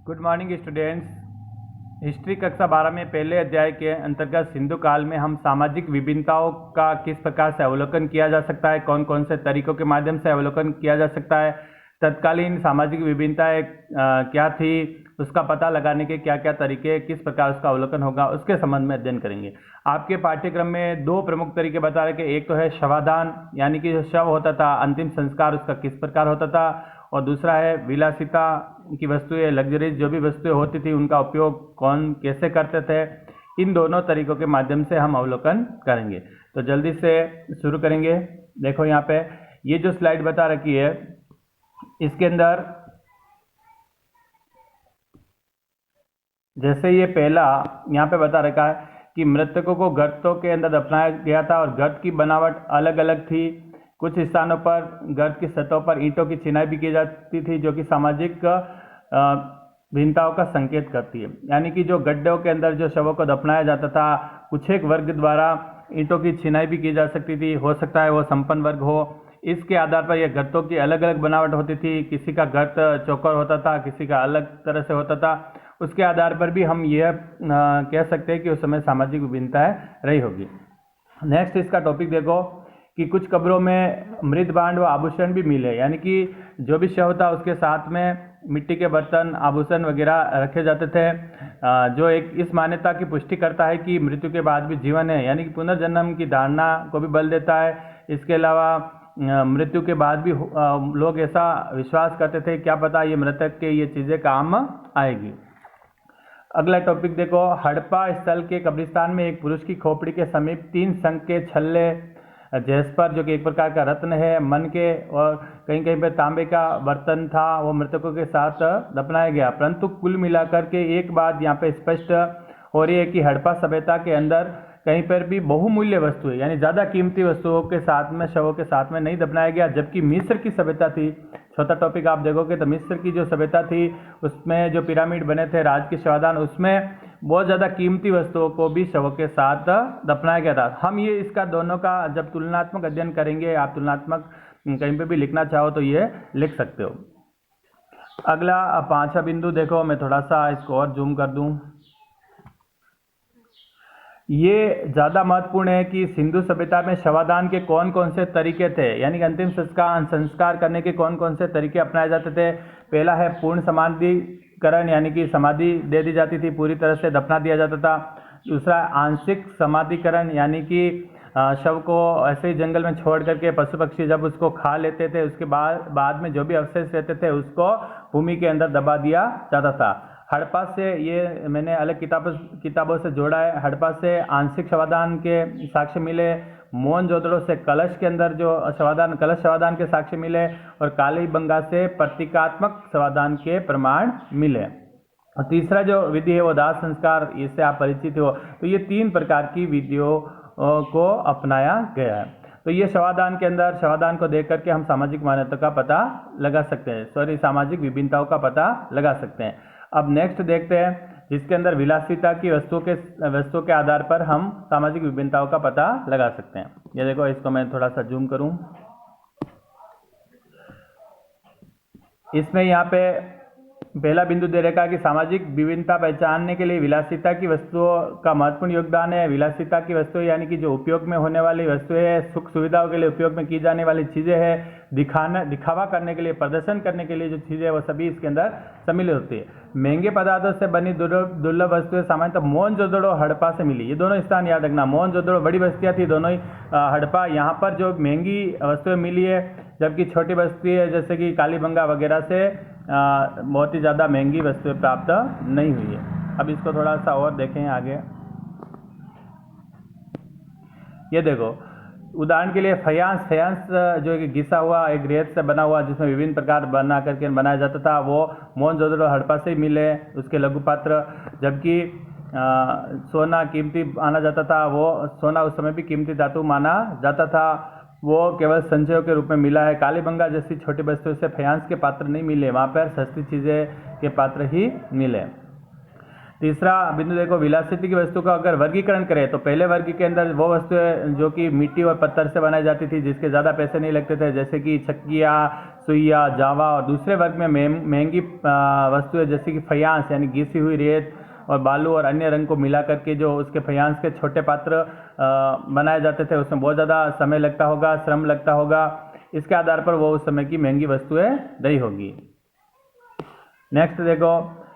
Good morning students. History कक्षा 12 में पहले अध्याय के अंतर्गत सिंधु काल में हम सामाजिक विभिन्नताओं का किस प्रकार से अवलोकन किया जा सकता है, कौन कौन से तरीकों के माध्यम से अवलोकन किया जा सकता है, तत्कालीन सामाजिक विभिन्नताएं क्या थी, उसका पता लगाने के क्या क्या तरीके, किस प्रकार उसका अवलोकन होगा, उसके संबंध में अध्ययन करेंगे। आपके पाठ्यक्रम में दो प्रमुख तरीके बता रहे कि एक तो है शवाधान, यानी कि जो शव होता था, अंतिम संस्कार उसका किस प्रकार होता था, और दूसरा है विलासिता की वस्तुएं, लग्जरीज जो भी वस्तुएं होती थी उनका उपयोग कौन कैसे करते थे। इन दोनों तरीकों के माध्यम से हम अवलोकन करेंगे। तो जल्दी से शुरू करेंगे। देखो यहाँ पे ये जो स्लाइड बता रखी है, इसके अंदर जैसे ये पहला यहाँ पे बता रखा है कि मृतकों को गर्तों के अंदर दफनाया गया था और गर्त की बनावट अलग अलग थी। कुछ स्थानों पर गर्त की सतहों पर ईंटों की चिनाई भी की जाती थी, जो कि सामाजिक भिन्नताओं का संकेत करती है। यानी कि जो गड्ढों के अंदर जो शवों को दफनाया जाता था, कुछ एक वर्ग द्वारा ईंटों की चिनाई भी की जा सकती थी, हो सकता है वो संपन्न वर्ग हो। इसके आधार पर यह गर्तों की अलग अलग बनावट होती थी। किसी का गर्त चौकोर होता था, किसी का अलग तरह से होता था। उसके आधार पर भी हम यह कह सकते हैं कि उस समय सामाजिक विभिन्नताएं रही होगी। नेक्स्ट इसका टॉपिक देखो कि कुछ कब्रों में मृत भांड व आभूषण भी मिले, यानी कि जो भी शव था उसके साथ में मिट्टी के बर्तन, आभूषण वगैरह रखे जाते थे, जो एक इस मान्यता की पुष्टि करता है कि मृत्यु के बाद भी जीवन है, यानी कि पुनर्जन्म की धारणा को भी बल देता है। इसके अलावा मृत्यु के बाद भी लोग ऐसा विश्वास करते थे, क्या पता ये मृतक के ये चीज़ें काम आएगी। अगला टॉपिक देखो, हड़प्पा स्थल के कब्रिस्तान में एक पुरुष की खोपड़ी के समीप 3 शंख के छल्ले, जैस्पर जो कि एक प्रकार का रत्न है, मन के और कहीं कहीं पर तांबे का बर्तन था, वो मृतकों के साथ दफनाया गया। परंतु कुल मिलाकर के एक बात यहाँ पे स्पष्ट हो रही है कि हड़प्पा सभ्यता के अंदर कहीं पर भी बहुमूल्य वस्तुएं, यानी ज़्यादा कीमती वस्तुओं के साथ में, शवों के साथ में नहीं दफनाया गया। जबकि मिस्र की सभ्यता थी, छोटा टॉपिक आप देखोगे तो मिस्र की जो सभ्यता थी उसमें जो पिरामिड बने थे, राज के शवाधान, उसमें बहुत ज़्यादा कीमती वस्तुओं को भी शवों के साथ दफनाया गया था। हम ये इसका दोनों का जब तुलनात्मक अध्ययन करेंगे, आप तुलनात्मक कहीं पे भी लिखना चाहो तो ये लिख सकते हो। अगला 5वां बिंदु देखो, मैं थोड़ा सा इसको और जूम कर दूं। ये ज़्यादा महत्वपूर्ण है कि सिंधु सभ्यता में शवाधान के कौन कौन से तरीके थे, यानी कि अंतिम संस्कार करने के कौन कौन से तरीके अपनाए जाते थे। पहला है पूर्ण समाधिकरण, यानी कि समाधि दे दी जाती थी, पूरी तरह से दफना दिया जाता था। दूसरा आंशिक समाधिकरण, यानी कि शव को ऐसे ही जंगल में छोड़ करके पशु पक्षी जब उसको खा लेते थे, उसके बाद में जो भी अवशेष रहते थे उसको भूमि के अंदर दबा दिया जाता था। हड़प्पा से, ये मैंने अलग किताबों से जोड़ा है, हड़प्पा से आंशिक शवाधान के साक्ष्य मिले, मोहनजोदड़ो से कलश के अंदर जो कलश शवाधान के साक्ष्य मिले, और कालीबंगा से प्रतीकात्मक शवाधान के प्रमाण मिले। और तीसरा जो विधि है वो दाह संस्कार, इससे आप परिचित हो। तो ये 3 प्रकार की विधियों को अपनाया गया है। तो ये शवाधान के अंदर, शवाधान को देख करके हम सामाजिक मान्यता का पता लगा सकते हैं, सामाजिक विभिन्नताओं का पता लगा सकते हैं। अब नेक्स्ट देखते हैं, जिसके अंदर विलासिता की वस्तुओं के आधार पर हम सामाजिक विभिन्नताओं का पता लगा सकते हैं। ये देखो, इसको मैं थोड़ा सा जूम करूं। इसमें यहाँ पे पहला बिंदु दे रखा है कि सामाजिक विभिन्नता पहचानने के लिए विलासिता की वस्तुओं का महत्वपूर्ण योगदान है। विलासिता की वस्तुएं यानी कि जो उपयोग में होने वाली वस्तुएं है, सुख सुविधाओं के लिए उपयोग में की जाने वाली चीज़ें हैं, दिखावा करने के लिए, प्रदर्शन करने के लिए जो चीज़ें हैं वो सभी इसके अंदर सम्मिलित होती है। महंगे पदार्थों से बनी दुर्लभ वस्तुएं सामान्यतः मोहनजोदड़ो हड़प्पा से मिली। ये दोनों स्थान याद रखना, मोहनजोदड़ो बड़ी बस्तियाँ थी दोनों ही, हड़प्पा यहाँ पर जो महंगी वस्तुएं मिली है, जबकि छोटी बस्तियाँ जैसे कि कालीबंगा वगैरह से बहुत ही ज़्यादा महंगी वस्तुएं प्राप्त नहीं हुई है। अब इसको थोड़ा सा और देखें आगे। ये देखो, उदाहरण के लिए फयांस जो एक घिसा हुआ एक रेत से बना हुआ, जिसमें विभिन्न प्रकार बना करके बनाया जाता था, वो मोहनजोदड़ो हड़प्पा से ही मिले, उसके लघु पात्र। जबकि सोना कीमती माना जाता था, वो सोना उस समय भी कीमती धातु माना जाता था, वो केवल संचयों के रूप में मिला है। कालीबंगा जैसी छोटी बस्तियों से फयांस के पात्र नहीं मिले, वहाँ पर सस्ती चीज़ें के पात्र ही मिले। तीसरा बिंदु देखो, विलासिता की वस्तु का अगर वर्गीकरण करें तो पहले वर्ग के अंदर वो वस्तुएं जो कि मिट्टी और पत्थर से बनाई जाती थी, जिसके ज़्यादा पैसे नहीं लगते थे, जैसे कि छक्कियाँ, सुइया, जावा, और दूसरे वर्ग में महंगी वस्तुएं जैसे कि फयांस यानी घिसी हुई रेत और बालू और अन्य रंग को मिला करके जो उसके फयांस के छोटे पात्र बनाए जाते थे, उसमें बहुत ज़्यादा समय लगता होगा, श्रम लगता होगा। इसके आधार पर वो उस समय की महंगी वस्तुएं रही होगी। नेक्स्ट देखो,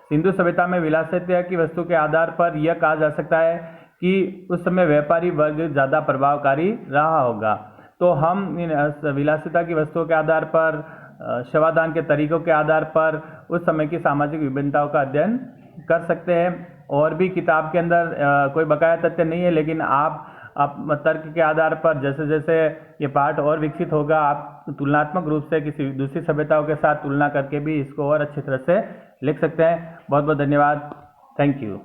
सिंधु सभ्यता में विलासिता की वस्तु के आधार पर यह कहा जा सकता है कि उस समय व्यापारी वर्ग ज़्यादा प्रभावकारी रहा होगा। तो हम इन विलासिता की वस्तुओं के आधार पर, शवादान के तरीकों के आधार पर उस समय की सामाजिक विभिन्नताओं का अध्ययन कर सकते हैं। और भी किताब के अंदर कोई बकाया तथ्य नहीं है, लेकिन आप तर्क के आधार पर जैसे जैसे ये पाठ और विकसित होगा, आप तुलनात्मक रूप से किसी दूसरी सभ्यताओं के साथ तुलना करके भी इसको और अच्छी तरह से लिख सकते हैं। बहुत बहुत धन्यवाद। Thank you.